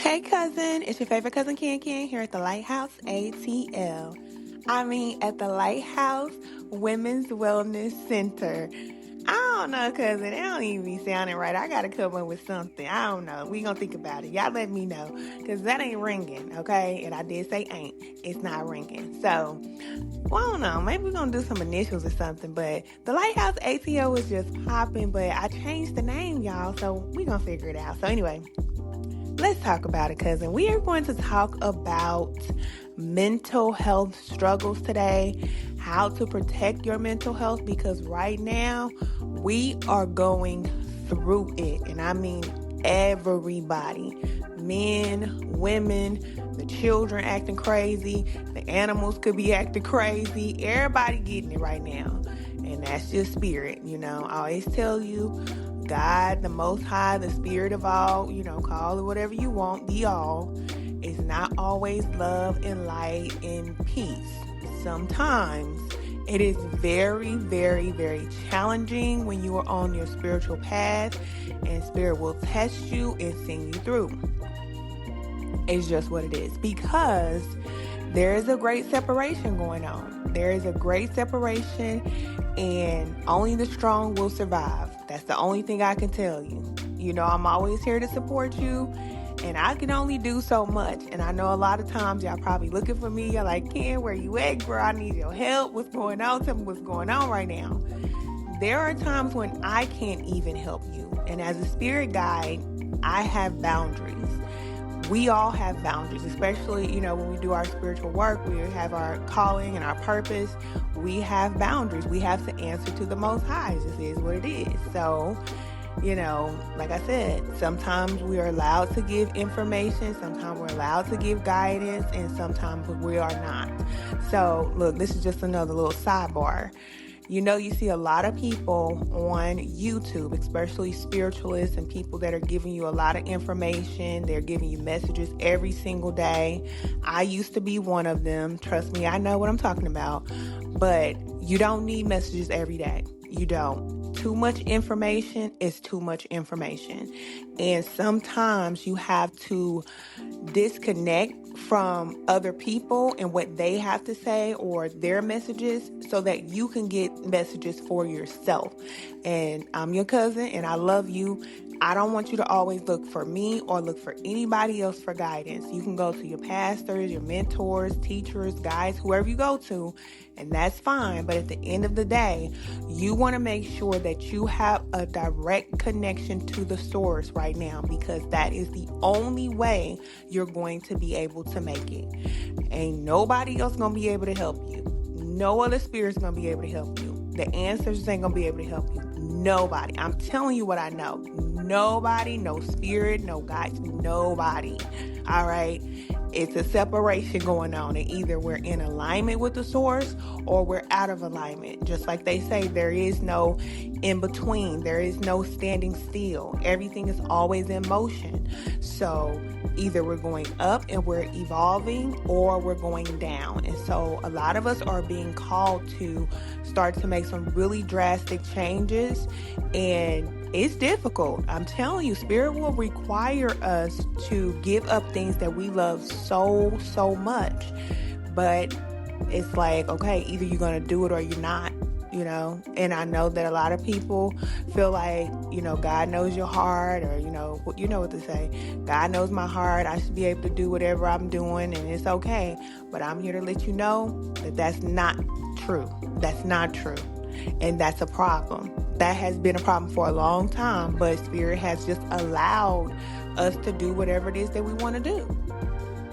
Hey cousin, it's your favorite cousin Ken Ken here at the Lighthouse ATL. I mean at the Lighthouse Women's Wellness Center. I don't know, cousin. It don't even be sounding right. I gotta come up with something. I don't know. We gonna think about it. Y'all let me know. Cause that ain't ringing, okay? And I did say ain't. It's not ringing. So, well, I don't know. Maybe we're gonna do some initials or something. But the Lighthouse ATL was just popping, but I changed the name, y'all. So we gonna figure it out. So anyway. Let's talk about it, cousin. We are going to talk about mental health struggles today, how to protect your mental health, because right now we are going through it. And I mean everybody, men, women, the children acting crazy, the animals could be acting crazy, everybody getting it right now. And that's just spirit, I always tell you, God, the Most High, the Spirit of all, call it whatever you want, the all, is not always love and light and peace. Sometimes it is very, very, very challenging when you are on your spiritual path, and Spirit will test you and send you through. It's just what it is, because there is a great separation going on. There is a great separation, and only the strong will survive. That's the only thing I can tell you. I'm always here to support you, and I can only do so much. And I know a lot of times y'all probably looking for me. You're like, Ken, where you at, bro? I need your help. What's going on? Tell me what's going on right now. There are times when I can't even help you. And as a spirit guide, I have boundaries. We all have boundaries, especially, when we do our spiritual work, we have our calling and our purpose. We have boundaries. We have to answer to the Most High. It just is what it is. So, like I said, sometimes we are allowed to give information, sometimes we're allowed to give guidance, and sometimes we are not. So, look, this is just another little sidebar. You see a lot of people on YouTube, especially spiritualists and people that are giving you a lot of information. They're giving you messages every single day. I used to be one of them. Trust me, I know what I'm talking about. But you don't need messages every day. You don't. Too much information is too much information. And sometimes you have to disconnect from other people and what they have to say or their messages so that you can get messages for yourself. And I'm your cousin and I love you. I don't want you to always look for me or look for anybody else for guidance. You can go to your pastors, your mentors, teachers, guides, whoever you go to, and that's fine. But at the end of the day, you want to make sure that you have a direct connection to the source right now, because that is the only way you're going to be able to make it. Ain't nobody else going to be able to help you. No other spirit's going to be able to help you. The ancestors ain't going to be able to help you. Nobody. I'm telling you what I know. Nobody, no spirit, no guides, nobody. All right. It's a separation going on, and either we're in alignment with the source or we're out of alignment. Just like they say, there is no in between. There is no standing still. Everything is always in motion. So either we're going up and we're evolving, or we're going down. And so a lot of us are being called to start to make some really drastic changes, and it's difficult. I'm telling you, Spirit will require us to give up things that we love so much. But it's like, okay, either you're going to do it or you're not, And I know that a lot of people feel like, God knows your heart, or, you know what to say. God knows my heart. I should be able to do whatever I'm doing, and it's okay. But I'm here to let you know that that's not true. That's not true. And that's a problem. That has been a problem for a long time, but Spirit has just allowed us to do whatever it is that we want to do.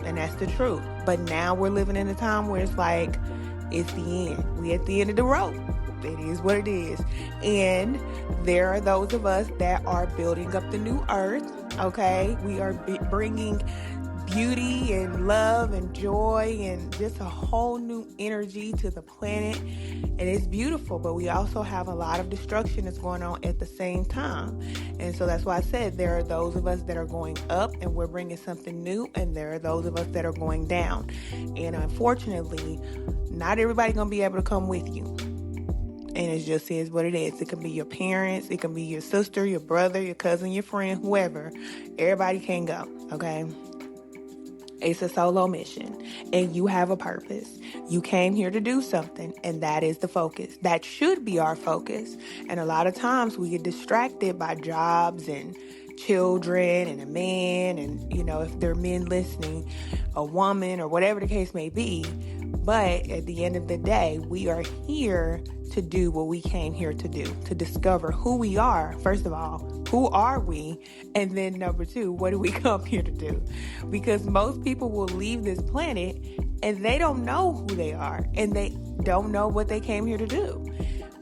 And that's the truth. But now we're living in a time where it's like, it's the end. We at the end of the road. It is what it is. And there are those of us that are building up the new earth, okay? We are bringing beauty and love and joy and just a whole new energy to the planet, and it's beautiful. But we also have a lot of destruction that's going on at the same time, and so that's why I said there are those of us that are going up and we're bringing something new, and there are those of us that are going down. And unfortunately, not everybody's gonna be able to come with you. And it just is what it is. It can be your parents, it can be your sister, your brother, your cousin, your friend, whoever. Everybody can go, okay? It's a solo mission, and you have a purpose. You came here to do something, and that is the focus. That should be our focus. And a lot of times we get distracted by jobs and children and a man, and if there are men listening, a woman, or whatever the case may be. But at the end of the day, we are here to do what we came here to do, to discover who we are. First of all, who are we? And then number two, what do we come here to do? Because most people will leave this planet and they don't know who they are, and they don't know what they came here to do.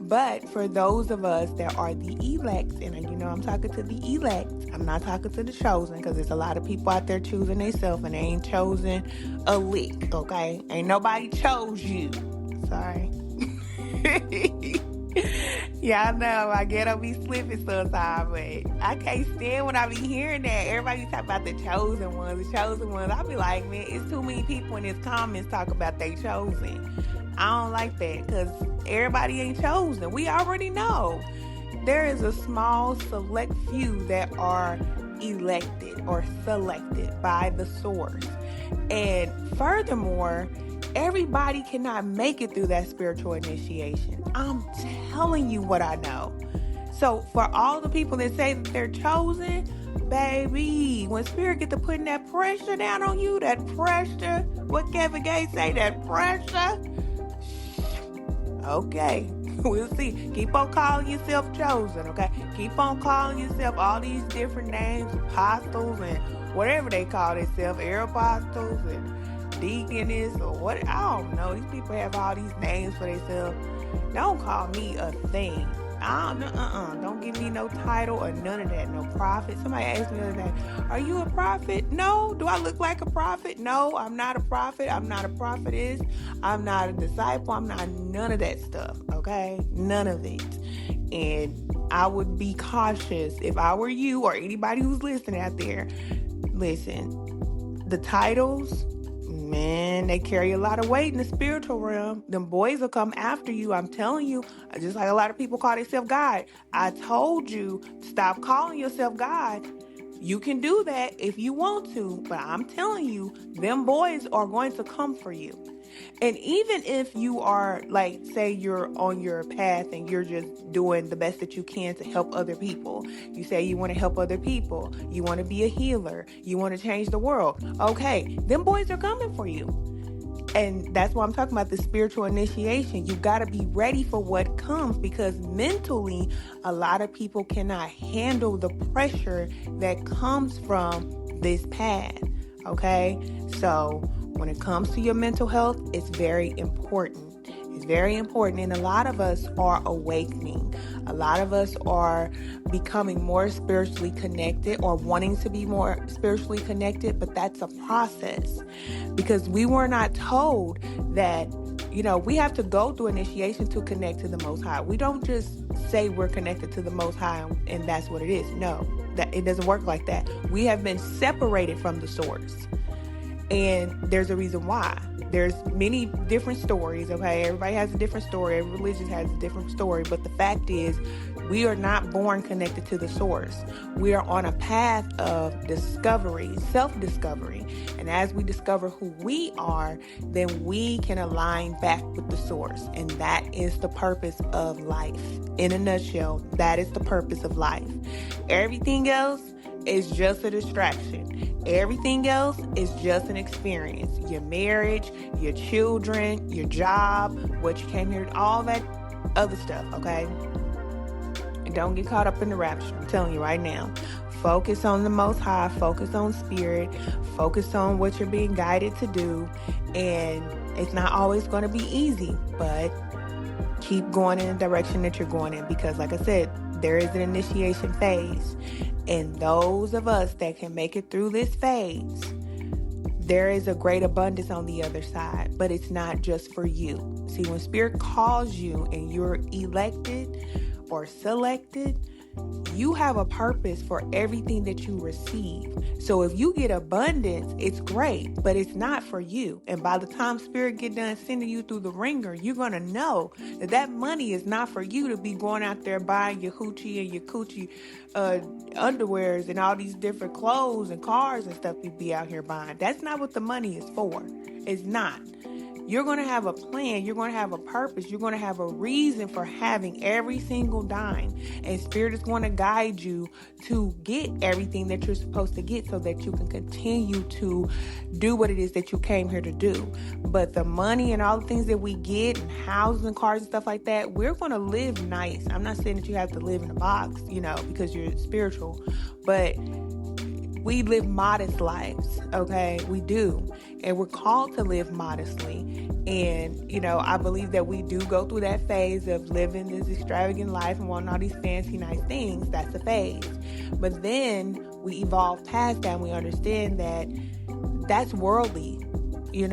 But for those of us that are the elect, and I'm talking to the elect, I'm not talking to the chosen, because there's a lot of people out there choosing themselves and they ain't chosen a lick, okay? Ain't nobody chose you. Sorry. Y'all know I get on be slipping sometimes, but I can't stand when I be hearing that. Everybody talk about the chosen ones, the chosen ones. I be like, man, it's too many people in his comments talk about they chosen. I don't like that, because everybody ain't chosen. We already know. There is a small select few that are elected or selected by the source. And furthermore, everybody cannot make it through that spiritual initiation. I'm telling you what I know. So for all the people that say that they're chosen, baby, when Spirit get to putting that pressure down on you, that pressure, what Kevin Gates say, that pressure, okay, we'll see. Keep on calling yourself chosen, okay? Keep on calling yourself all these different names, apostles and whatever they call themselves, air apostles and deaconess or what, I don't know. These people have all these names for themselves. Don't call me a thing. Don't give me no title or none of that. No prophet. Somebody asked me the other day, are you a prophet? No. Do I look like a prophet? No, I'm not a prophet. I'm not a prophetess. I'm not a disciple. I'm not none of that stuff. Okay? None of it. And I would be cautious if I were you or anybody who's listening out there. Listen, the titles, man, they carry a lot of weight in the spiritual realm. Them boys will come after you. I'm telling you, just like a lot of people call themselves God. I told you, stop calling yourself God. You can do that if you want to, but I'm telling you, them boys are going to come for you. And even if you are, like, say you're on your path and you're just doing the best that you can to help other people. You say you want to help other people. You want to be a healer. You want to change the world. Okay, them boys are coming for you. And that's why I'm talking about the spiritual initiation. You got to be ready for what comes, because mentally, a lot of people cannot handle the pressure that comes from this path. Okay, so when it comes to your mental health, it's very important. It's very important. And a lot of us are awakening. A lot of us are becoming more spiritually connected or wanting to be more spiritually connected. But that's a process, because we were not told that, we have to go through initiation to connect to the Most High. We don't just say we're connected to the Most High and that's what it is. No, that it doesn't work like that. We have been separated from the source. And there's a reason why. There's many different stories, okay? Everybody has a different story. Every religion has a different story. But the fact is, we are not born connected to the source. We are on a path of discovery, self-discovery. And as we discover who we are, then we can align back with the source. And that is the purpose of life. In a nutshell, that is the purpose of life. Everything else is just a distraction. Everything else is just an experience. Your marriage, your children, your job, what you came here, all that other stuff, okay? And don't get caught up in the rapture. I'm telling you right now. Focus on the Most High. Focus on Spirit. Focus on what you're being guided to do. And it's not always going to be easy, but keep going in the direction that you're going in, because like I said, there is an initiation phase. And those of us that can make it through this phase, there is a great abundance on the other side, but it's not just for you. See, when Spirit calls you and you're elected or selected, You have a purpose for everything that you receive. So if you get abundance, it's great, but it's not for you. And by the time Spirit get done sending you through the ringer, you're going to know that that money is not for you to be going out there buying your hoochie and your coochie underwears and all these different clothes and cars and stuff you be out here buying. That's not what the money is for. It's not. You're going to have a plan. You're going to have a purpose. You're going to have a reason for having every single dime. And Spirit is going to guide you to get everything that you're supposed to get so that you can continue to do what it is that you came here to do. But the money and all the things that we get and houses and cars and stuff like that, we're going to live nice. I'm not saying that you have to live in a box, because you're spiritual, but we live modest lives, okay? We do. And we're called to live modestly. And, I believe that we do go through that phase of living this extravagant life and wanting all these fancy, nice things. That's a phase. But then we evolve past that and we understand that that's worldly.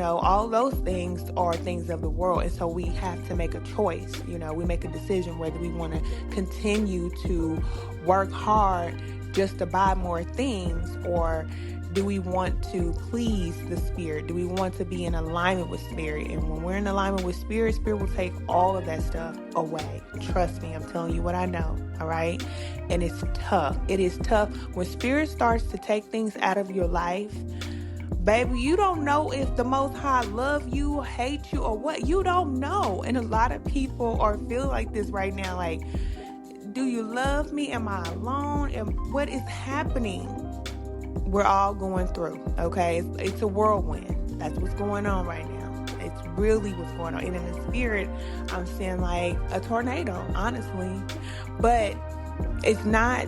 All those things are things of the world. And so we have to make a choice. We make a decision whether we want to continue to work hard just to buy more things, or do we want to please the Spirit? Do we want to be in alignment with Spirit? And when we're in alignment with Spirit, Spirit will take all of that stuff away. Trust me, I'm telling you what I know, all right? And it's tough. It is tough. When Spirit starts to take things out of your life, baby, you don't know if the Most High love you, hate you, or what. You don't know. And a lot of people are feeling like this right now, like, do you love me? Am I alone? And what is happening? We're all going through, okay? It's a whirlwind. That's what's going on right now. It's really what's going on. And in the Spirit, I'm seeing like a tornado, honestly. But it's not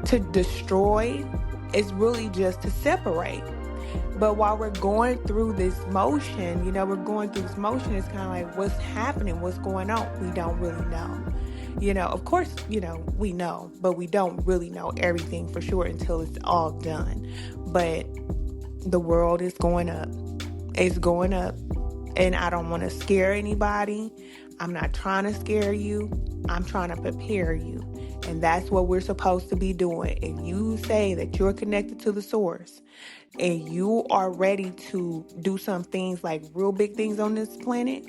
to destroy. It's really just to separate. But while we're going through this motion, it's kind of like, what's happening? What's going on? We don't really know. Of course, we know, but we don't really know everything for sure until it's all done. But the world is going up. It's going up. And I don't want to scare anybody. I'm not trying to scare you. I'm trying to prepare you. And that's what we're supposed to be doing. If you say that you're connected to the source and you are ready to do some things, like real big things on this planet,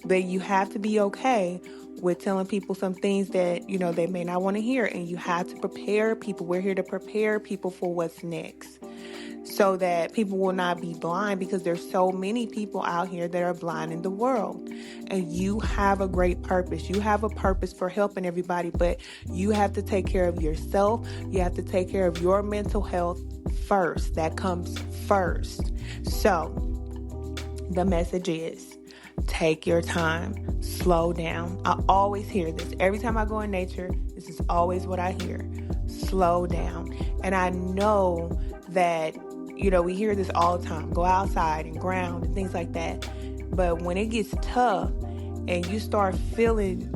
then you have to be okay with telling people some things that, they may not want to hear. And you have to prepare people. We're here to prepare people for what's next, so that people will not be blind, because there's so many people out here that are blind in the world. And you have a great purpose. You have a purpose for helping everybody, but you have to take care of yourself. You have to take care of your mental health first. That comes first. So the message is, take your time, slow down. I always hear this. Every time I go in nature, this is always what I hear. Slow down. And I know that, we hear this all the time. Go outside and ground and things like that. But when it gets tough and you start feeling,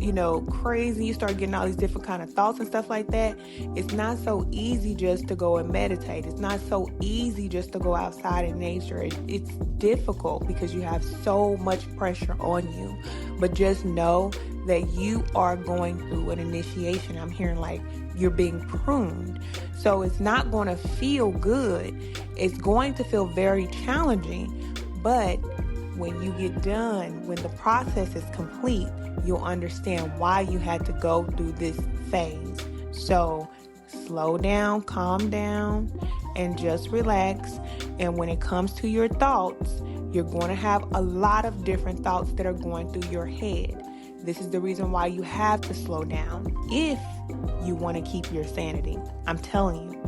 crazy, you start getting all these different kind of thoughts and stuff like that, it's not so easy just to go and meditate. It's not so easy just to go outside in nature. It's difficult because you have so much pressure on you. But just know that you are going through an initiation. I'm hearing like you're being pruned. So it's not going to feel good. It's going to feel very challenging. But when you get done, when the process is complete, you'll understand why you had to go through this phase. So slow down, calm down, and just relax. And when it comes to your thoughts, you're going to have a lot of different thoughts that are going through your head. This is the reason why you have to slow down if you want to keep your sanity. I'm telling you,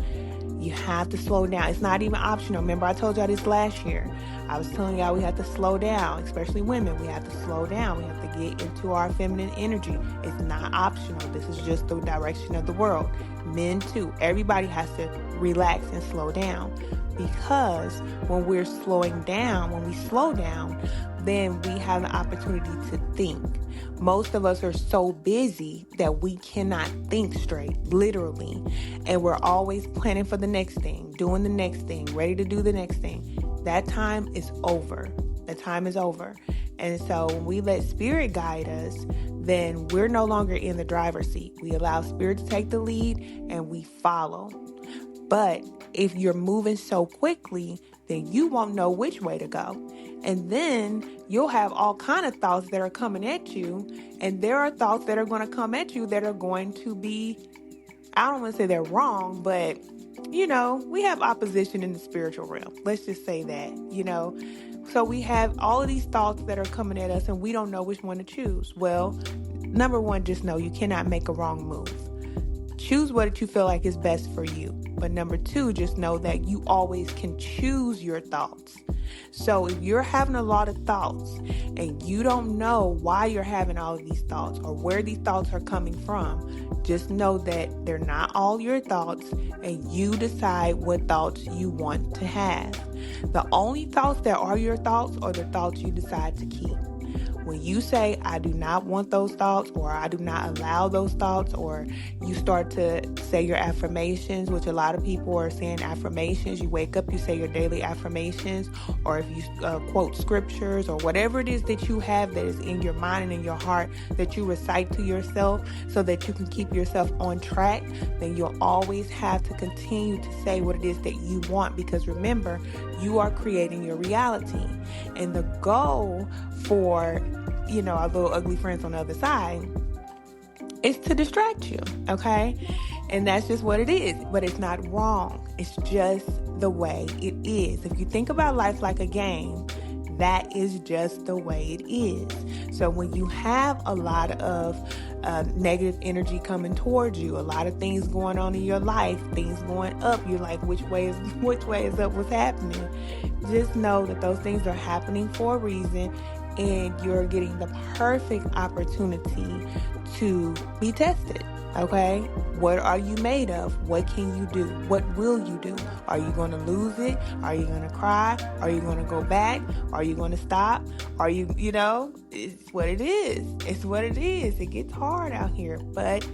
you have to slow down. It's not even optional. Remember, I told y'all this last year. I was telling y'all we have to slow down, especially women. We have to slow down. We have to get into our feminine energy. It's not optional. This is just the direction of the world. Men too. Everybody has to relax and slow down, because when we're slowing down, when we slow down, then we have an opportunity to think. Most of us are so busy that we cannot think straight, literally. And we're always planning for the next thing, doing the next thing, ready to do the next thing. That time is over. The time is over. And so when we let spirit guide us, then we're no longer in the driver's seat. We allow spirit to take the lead and we follow. But if you're moving so quickly, then you won't know which way to go. And then you'll have all kind of thoughts that are coming at you. And there are thoughts that are going to come at you that are going to be, I don't want to say they're wrong, but we have opposition in the spiritual realm. Let's just say that. So we have all of these thoughts that are coming at us and we don't know which one to choose. Well, number one, just know you cannot make a wrong move. Choose what you feel like is best for you. But number two, just know that you always can choose your thoughts. So if you're having a lot of thoughts and you don't know why you're having all of these thoughts or where these thoughts are coming from, just know that they're not all your thoughts and you decide what thoughts you want to have. The only thoughts that are your thoughts are the thoughts you decide to keep. When you say, I do not want those thoughts, or I do not allow those thoughts, or you start to say your affirmations, which a lot of people are saying affirmations. You wake up, you say your daily affirmations, or if you quote scriptures, or whatever it is that you have that is in your mind and in your heart that you recite to yourself so that you can keep yourself on track, then you'll always have to continue to say what it is that you want, because remember, you are creating your reality. And the goal for our little ugly friends on the other side is to distract you, okay? And that's just what it is. But it's not wrong. It's just the way it is. If you think about life like a game, that is just the way it is. So when you have a lot of negative energy coming towards you, a lot of things going on in your life, things going up, you're like, which way is up? What's happening? Just know that those things are happening for a reason, and you're getting the perfect opportunity to be tested. Okay? What are you made of? What can you do? What will you do? Are you going to lose it? Are you going to cry? Are you going to go back? Are you going to stop? Are you, it's what it is. It's what it is. It gets hard out here, but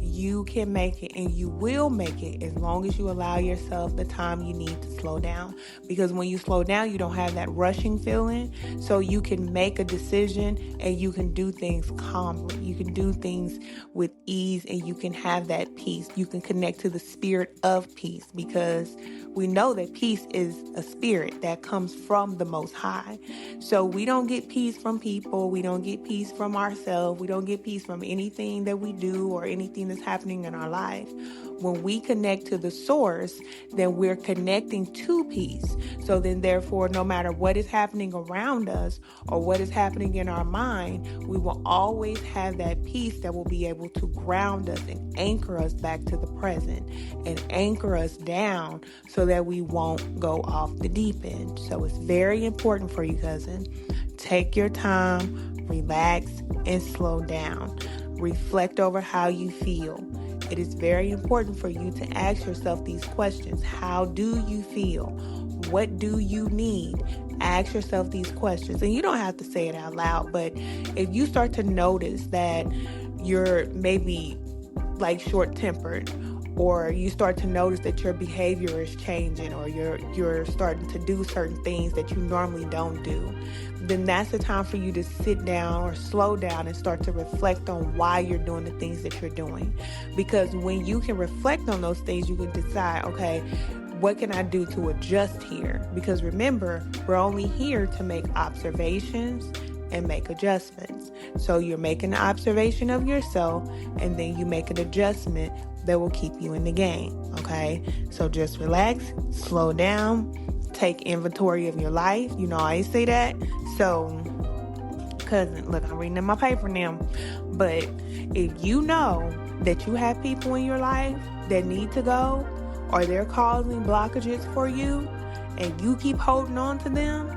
you can make it, and you will make it as long as you allow yourself the time you need to slow down. Because when you slow down, you don't have that rushing feeling. So you can make a decision and you can do things calmly. You can do things with ease, and you can have that peace. You can connect to the spirit of peace, because we know that peace is a spirit that comes from the Most High. So we don't get peace from people. We don't get peace from ourselves. We don't get peace from anything that we do or anything that's happening in our life. When we connect to the source, then we're connecting to peace. So then therefore, no matter what is happening around us or what is happening in our mind, we will always have that peace that will be able to ground us and anchor us back to the present and anchor us down so that we won't go off the deep end. So it's very important for you, cousin. Take your time, relax, and slow down. Reflect over how you feel. It is very important for you to ask yourself these questions. How do you feel? What do you need? Ask yourself these questions. And you don't have to say it out loud, but if you start to notice that you're maybe like short-tempered, or you start to notice that your behavior is changing, or you're starting to do certain things that you normally don't do, then that's the time for you to sit down or slow down and start to reflect on why you're doing the things that you're doing. Because when you can reflect on those things, you can decide, okay, what can I do to adjust here? Because remember, we're only here to make observations and make adjustments. So you're making an observation of yourself, and then you make an adjustment that will keep you in the game, okay? So just relax, slow down, take inventory of your life. I always say that. So, cousin, look, I'm reading in my paper now. But if you know that you have people in your life that need to go, or they're causing blockages for you, and you keep holding on to them,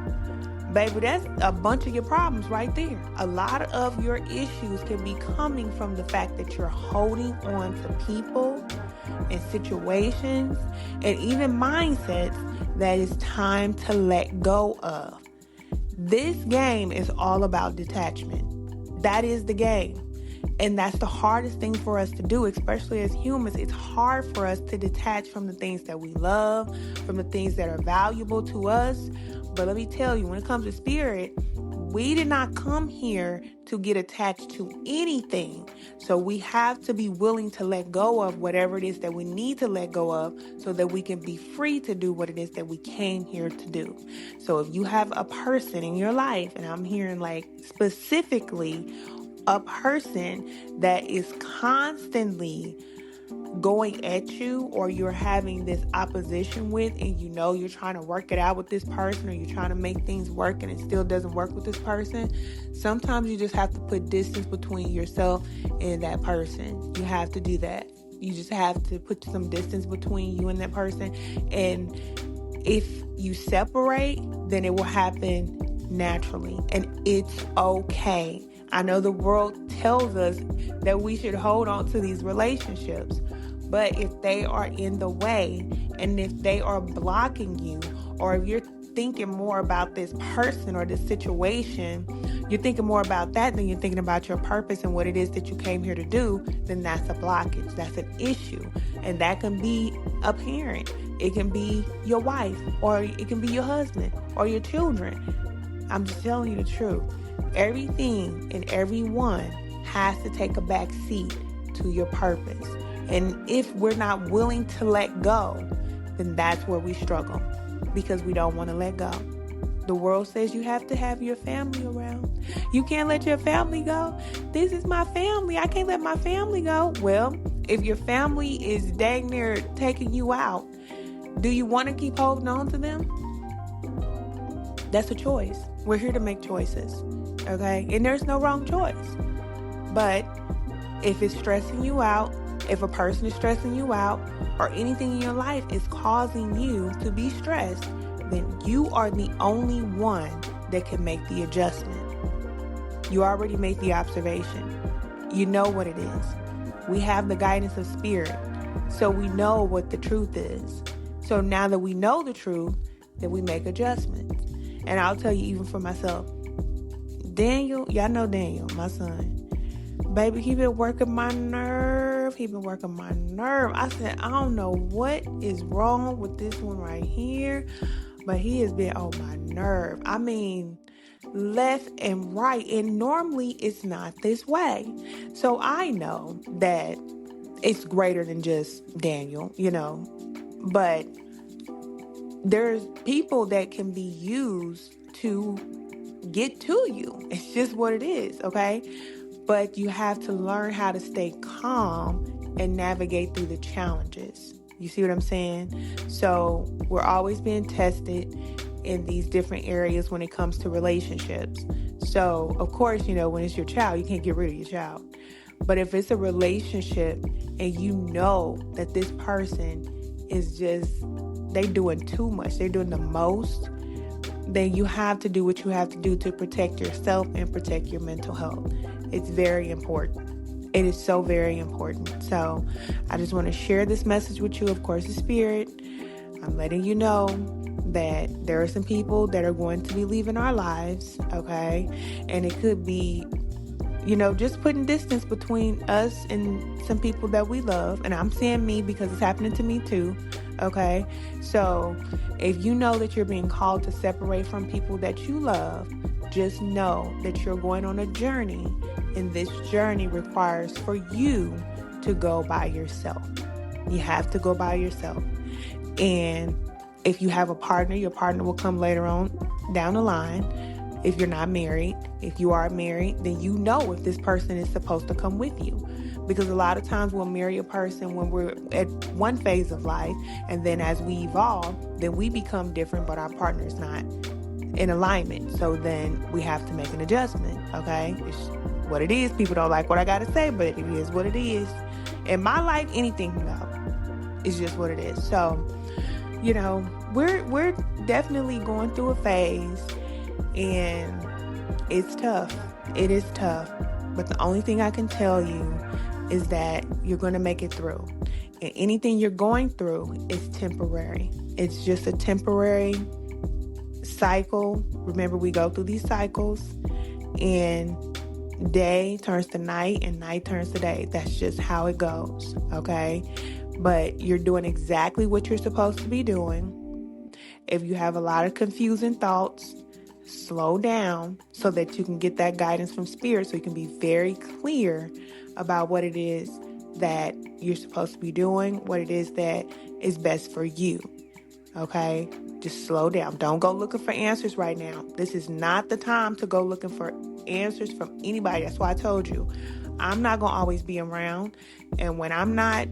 baby, that's a bunch of your problems right there. A lot of your issues can be coming from the fact that you're holding on to people and situations and even mindsets that it's time to let go of. This game is all about detachment. That is the game. And that's the hardest thing for us to do, especially as humans. It's hard for us to detach from the things that we love, from the things that are valuable to us. But let me tell you, when it comes to spirit, we did not come here to get attached to anything. So we have to be willing to let go of whatever it is that we need to let go of so that we can be free to do what it is that we came here to do. So if you have a person in your life, and I'm hearing like specifically a person that is constantly going at you, or you're having this opposition with, and you know you're trying to work it out with this person, or you're trying to make things work and it still doesn't work with this person, sometimes you just have to put distance between yourself and that person. You have to do that. You just have to put some distance between you and that person. And if you separate, then it will happen naturally, and it's okay. I know the world tells us that we should hold on to these relationships, but if they are in the way, and if they are blocking you, or if you're thinking more about this person or this situation, you're thinking more about that than you're thinking about your purpose and what it is that you came here to do, then that's a blockage. That's an issue. And that can be a parent. It can be your wife, or it can be your husband or your children. I'm just telling you the truth. Everything and everyone has to take a back seat to your purpose. And if we're not willing to let go, then that's where we struggle, because we don't want to let go. The world says you have to have your family around. You can't let your family go. This is my family. I can't let my family go. Well, if your family is dang near taking you out, do you want to keep holding on to them? That's a choice. We're here to make choices. Okay? And there's no wrong choice. But if it's stressing you out, if a person is stressing you out, or anything in your life is causing you to be stressed, then you are the only one that can make the adjustment. You already made the observation. You know what it is. We have the guidance of spirit, so we know what the truth is. So now that we know the truth, then we make adjustments. And I'll tell you, even for myself, Daniel, y'all know Daniel, my son. Baby, he been working my nerve. I said, I don't know what is wrong with this one right here, but he has been on my nerve. I mean, left and right. And normally it's not this way. So I know that it's greater than just Daniel, but there's people that can be used to get to you. It's just what it is, okay? But you have to learn how to stay calm and navigate through the challenges. You see what I'm saying? So we're always being tested in these different areas when it comes to relationships. So, of course, when it's your child, you can't get rid of your child. But if it's a relationship and you know that this person is they doing too much, they're doing the most, then you have to do what you have to do to protect yourself and protect your mental health. It's very important. It is so very important. So I just want to share this message with you, of course, the spirit. I'm letting you know that there are some people that are going to be leaving our lives, okay? And it could be, just putting distance between us and some people that we love. And I'm saying me because it's happening to me too, okay? So if you know that you're being called to separate from people that you love, just know that you're going on a journey, and this journey requires for you to go by yourself. You have to go by yourself. And if you have a partner, your partner will come later on down the line. If you're not married, if you are married, then you know if this person is supposed to come with you. Because a lot of times we'll marry a person when we're at one phase of life, and then as we evolve, then we become different, but our partner's not in alignment. So then we have to make an adjustment, okay? It's what it is. People don't like what I gotta say, but it is what it is. In my life, anything can go. It's just what it is. So, we're definitely going through a phase, and it's tough. It is tough. But the only thing I can tell you is that you're going to make it through. And anything you're going through is temporary. It's just a temporary cycle. Remember, we go through these cycles, and Day turns to night and night turns to day. That's just how it goes, okay? But you're doing exactly what you're supposed to be doing. If you have a lot of confusing thoughts, slow down so that you can get that guidance from Spirit, so you can be very clear about what it is that you're supposed to be doing, what it is that is best for you. Okay? Just slow down. Don't go looking for answers right now. This is not the time to go looking for answers from anybody. That's why I told you, I'm not going to always be around. And when I'm not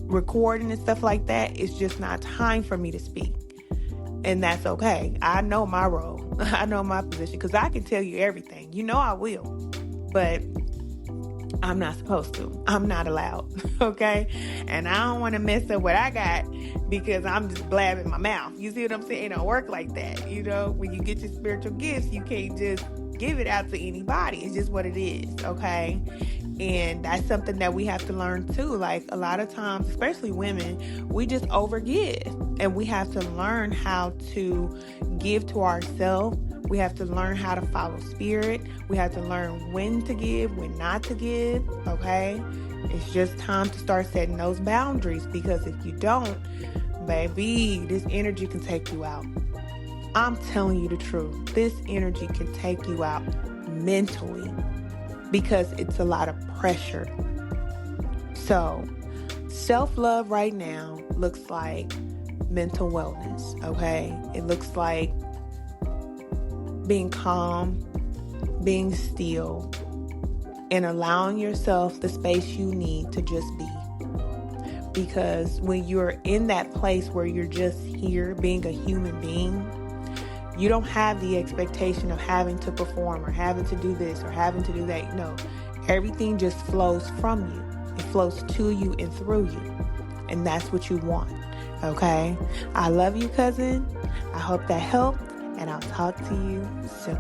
recording and stuff like that, it's just not time for me to speak. And that's okay. I know my role. I know my position, because I can tell you everything. You know I will. But I'm not supposed to. I'm not allowed. Okay? And I don't want to mess up what I got because I'm just blabbing my mouth. You see what I'm saying? It don't work like that. You know, when you get your spiritual gifts, you can't just give it out to anybody. It's just what it is. Okay? And that's something that we have to learn too. Like, a lot of times, especially women, we just overgive. And we have to learn how to give to ourselves. We have to learn how to follow Spirit. We have to learn when to give, when not to give, okay? It's just time to start setting those boundaries, because if you don't, baby, this energy can take you out. I'm telling you the truth. This energy can take you out mentally, because it's a lot of pressure. So, self-love right now looks like mental wellness, okay? It looks like being calm, being still, and allowing yourself the space you need to just be. Because when you're in that place where you're just here being a human being, you don't have the expectation of having to perform or having to do this or having to do that. No, everything just flows from you. It flows to you and through you. And that's what you want, okay? I love you, cousin. I hope that helped, and I'll talk to you soon.